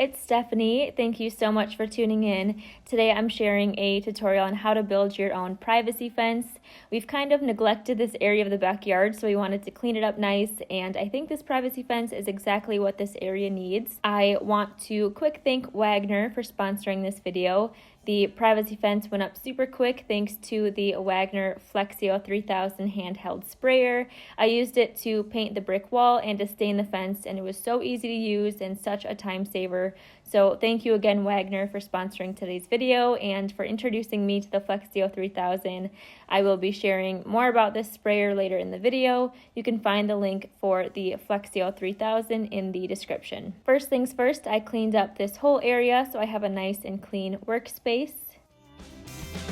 it's Stephanie. Thank you so much for tuning in. Today I'm sharing a tutorial on how to build your own privacy fence. We've kind of neglected this area of the backyard, so we wanted to clean it up nice, and I think this privacy fence is exactly what this area needs. I want to quick thank Wagner for sponsoring this video. The privacy fence went up super quick thanks to the Wagner Flexio 3000 handheld sprayer. I used it to paint the brick wall and to stain the fence, and it was so easy to use and such a time saver. So thank you again, Wagner, for sponsoring today's video and for introducing me to the Flexio 3000. I will be sharing more about this sprayer later in the video. You can find the link for the Flexio 3000 in the description. First things first, I cleaned up this whole area so I have a nice and clean workspace.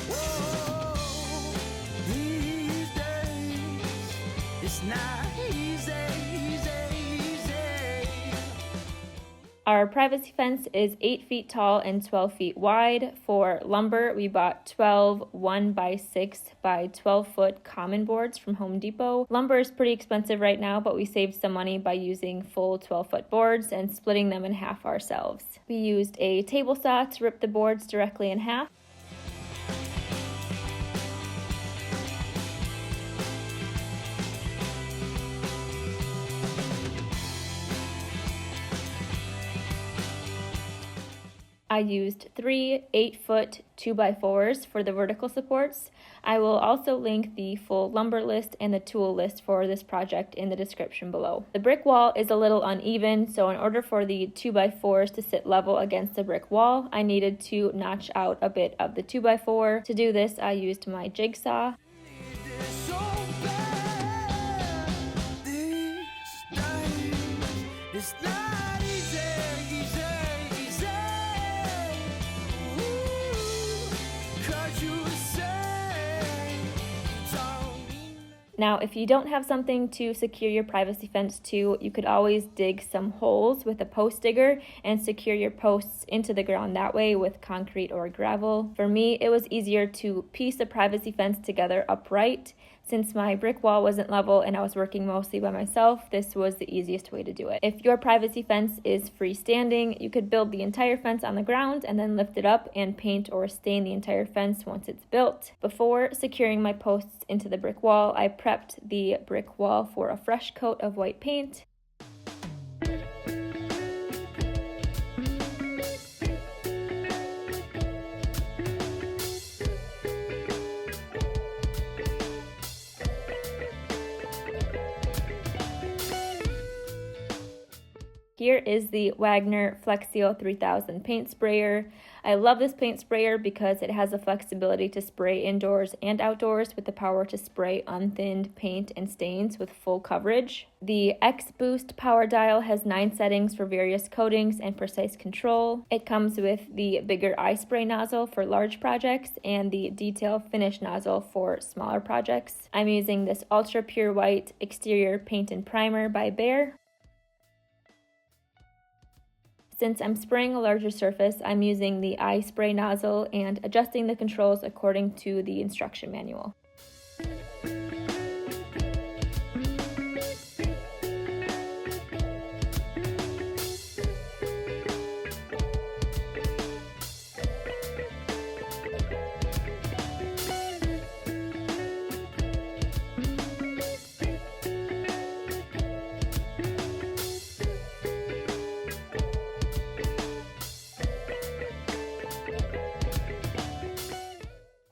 Whoa, these days, it's not easy. Our privacy fence is 8 feet tall and 12 feet wide. For lumber, we bought 12 1x6 by 12 foot common boards from Home Depot. Lumber is pretty expensive right now, but we saved some money by using full 12 foot boards and splitting them in half ourselves. We used a table saw to rip the boards directly in half. I used 3 8-foot 2x4s for the vertical supports. I will also link the full lumber list and the tool list for this project in the description below. The brick wall is a little uneven, so in order for the 2x4s to sit level against the brick wall, I needed to notch out a bit of the 2x4. To do this, I used my jigsaw. Now, if you don't have something to secure your privacy fence to, you could always dig some holes with a post digger and secure your posts into the ground that way with concrete or gravel. For me, it was easier to piece the privacy fence together upright. Since my brick wall wasn't level and I was working mostly by myself, this was the easiest way to do it. If your privacy fence is freestanding, you could build the entire fence on the ground and then lift it up and paint or stain the entire fence once it's built. Before securing my posts into the brick wall, I prepped the brick wall for a fresh coat of white paint. Here is the Wagner Flexio 3000 paint sprayer. I love this paint sprayer because it has the flexibility to spray indoors and outdoors with the power to spray unthinned paint and stains with full coverage. The X Boost power dial has 9 settings for various coatings and precise control. It comes with the bigger eye spray nozzle for large projects and the detail finish nozzle for smaller projects. I'm using this ultra pure white exterior paint and primer by Behr. Since I'm spraying a larger surface, I'm using the eye spray nozzle and adjusting the controls according to the instruction manual.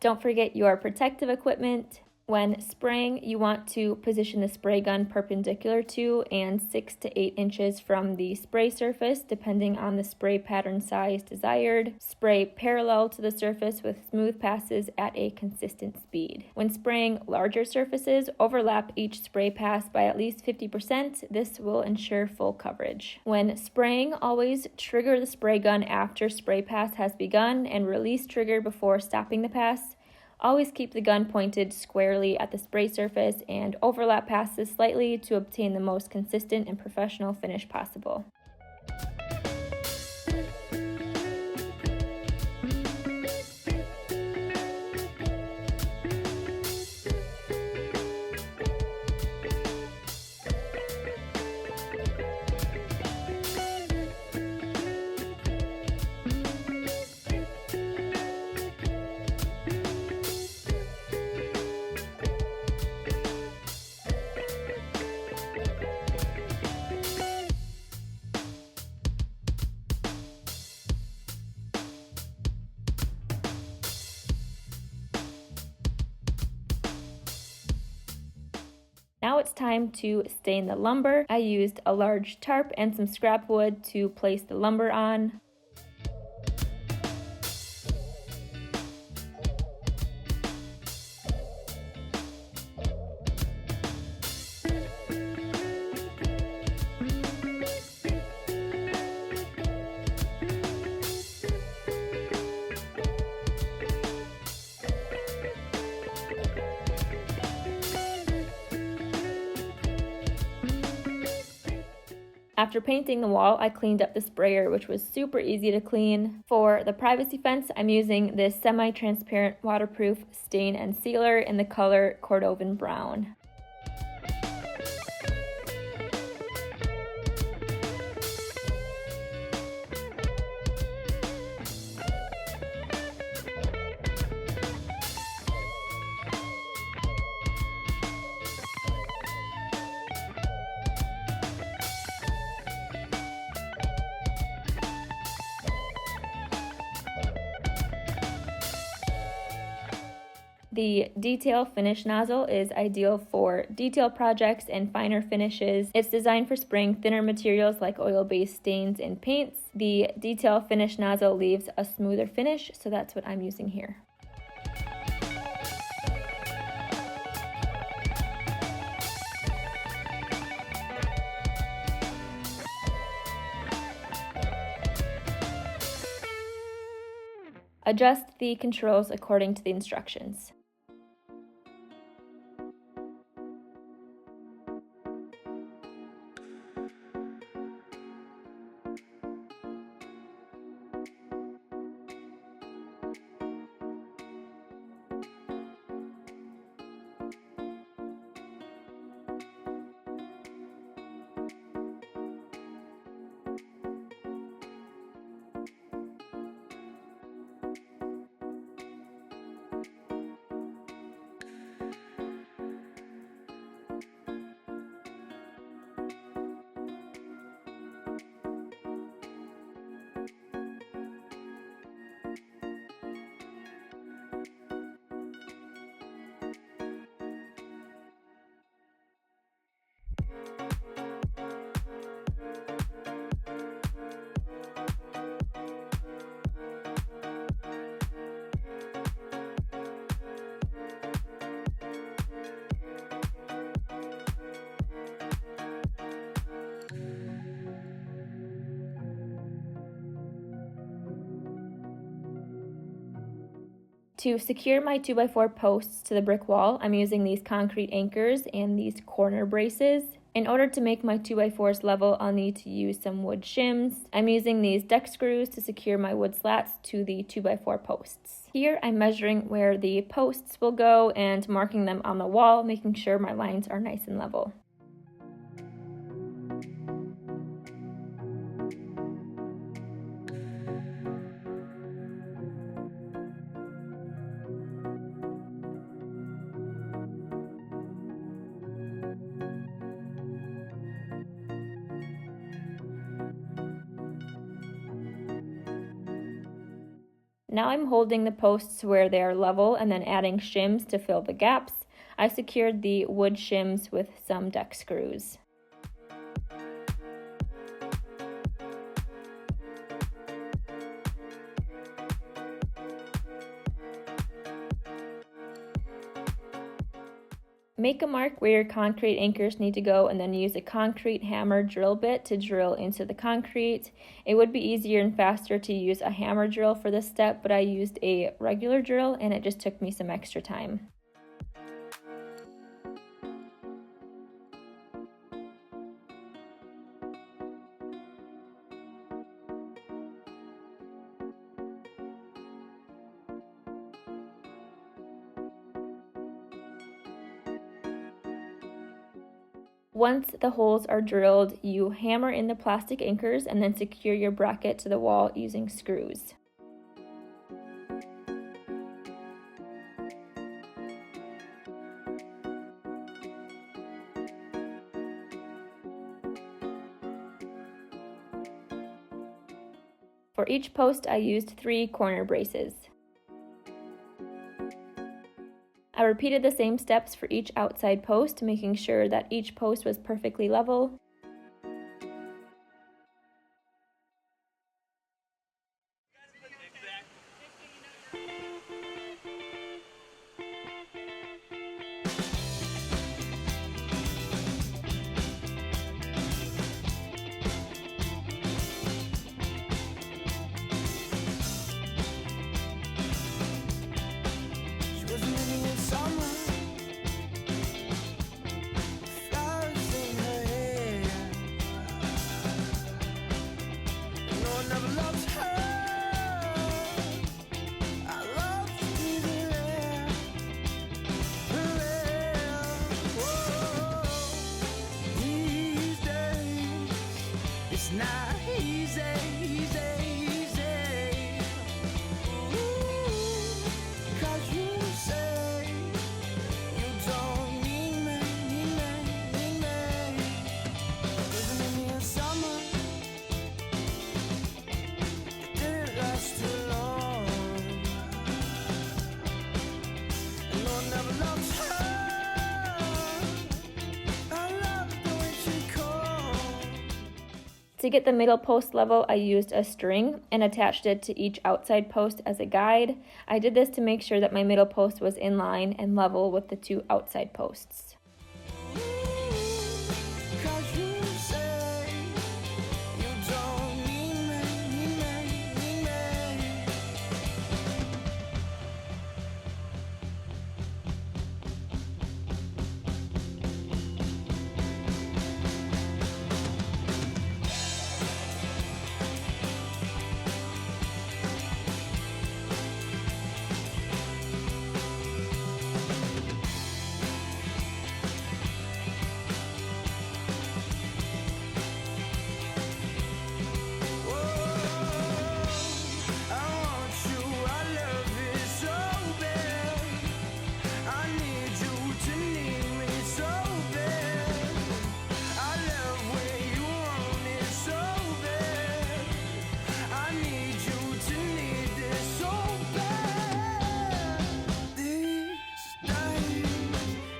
Don't forget your protective equipment. When spraying, you want to position the spray gun perpendicular to and 6 to 8 inches from the spray surface, depending on the spray pattern size desired. Spray parallel to the surface with smooth passes at a consistent speed. When spraying larger surfaces, overlap each spray pass by at least 50%. This will ensure full coverage. When spraying, always trigger the spray gun after spray pass has begun and release trigger before stopping the pass. Always keep the gun pointed squarely at the spray surface and overlap passes slightly to obtain the most consistent and professional finish possible. Now it's time to stain the lumber. I used a large tarp and some scrap wood to place the lumber on. After painting the wall, I cleaned up the sprayer, which was super easy to clean. For the privacy fence, I'm using this semi-transparent waterproof stain and sealer in the color Cordovan brown. The detail finish nozzle is ideal for detail projects and finer finishes. It's designed for spraying thinner materials like oil-based stains and paints. The detail finish nozzle leaves a smoother finish, so that's what I'm using here. Adjust the controls according to the instructions. To secure my 2x4 posts to the brick wall, I'm using these concrete anchors and these corner braces. In order to make my 2x4s level, I'll need to use some wood shims. I'm using these deck screws to secure my wood slats to the 2x4 posts. Here I'm measuring where the posts will go and marking them on the wall, making sure my lines are nice and level. Now I'm holding the posts where they are level and then adding shims to fill the gaps. I secured the wood shims with some deck screws. Make a mark where your concrete anchors need to go and then use a concrete hammer drill bit to drill into the concrete. It would be easier and faster to use a hammer drill for this step, but I used a regular drill and it just took me some extra time. Once the holes are drilled, you hammer in the plastic anchors and then secure your bracket to the wall using screws. For each post, I used 3 corner braces. I repeated the same steps for each outside post, making sure that each post was perfectly level. She was living in summer, flowers in her hair. No one ever loves her. I love to be there, there. Whoa. These days, it's not easy, easy, easy. Ooh, 'cause you say you don't need me, need me, need me. Living in the summer, it didn't last too long. And no one ever loves her. I love the way she calls. To get the middle post level, I used a string and attached it to each outside post as a guide. I did this to make sure that my middle post was in line and level with the two outside posts. 'Cause you say you don't need me, need me, need me.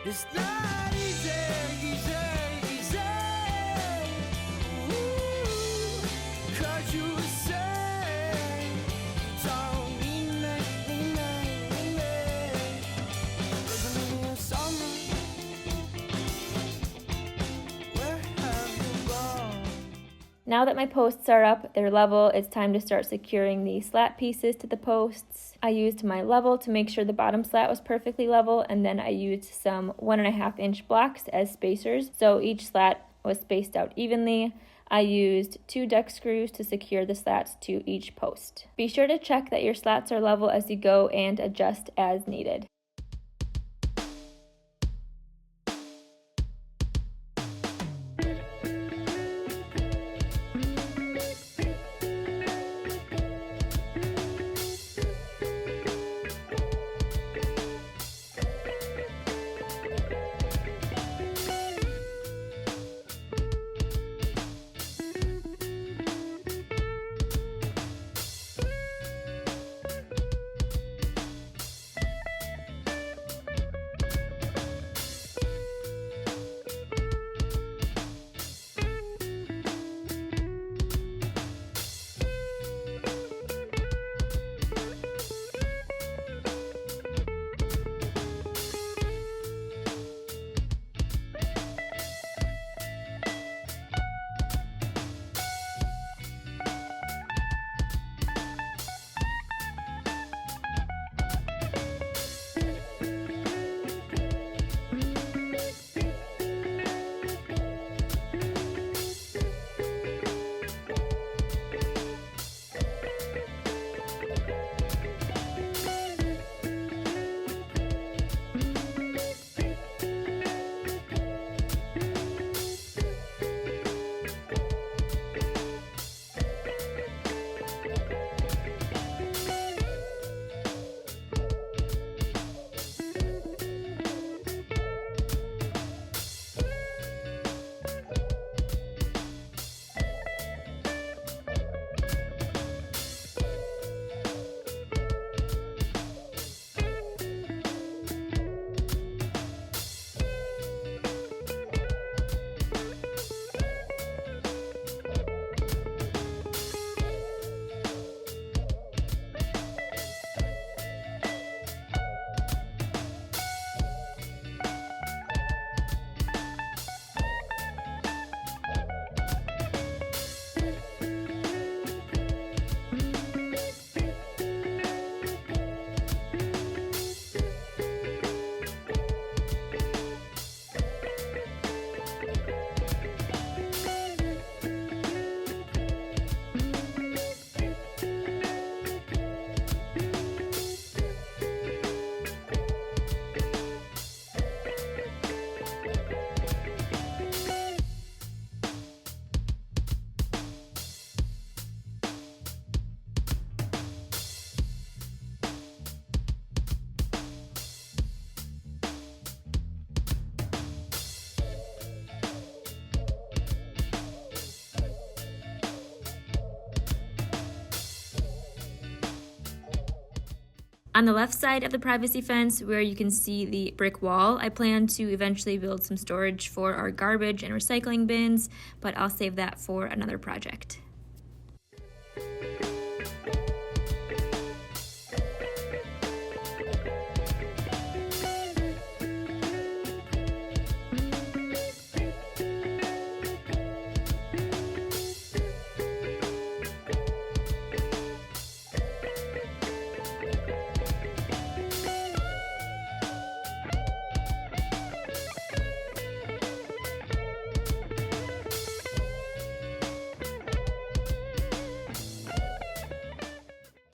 It's not easy, easy, easy. Ooh, 'cause you say you don't need me, need me, need me. Living in the summer, where have you gone? Now that my posts are up, they're level, it's time to start securing the slat pieces to the posts. I used my level to make sure the bottom slat was perfectly level, and then I used some 1.5 inch blocks as spacers, so each slat was spaced out evenly. I used 2 deck screws to secure the slats to each post. Be sure to check that your slats are level as you go and adjust as needed. On the left side of the privacy fence, where you can see the brick wall, I plan to eventually build some storage for our garbage and recycling bins, but I'll save that for another project.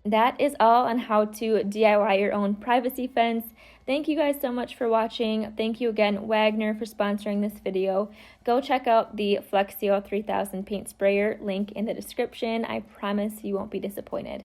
That is all on how to DIY your own privacy fence. Thank you guys so much for watching. Thank you again, Wagner, for sponsoring this video. Go check out the Flexio 3000 paint sprayer, link in the description. I promise you won't be disappointed.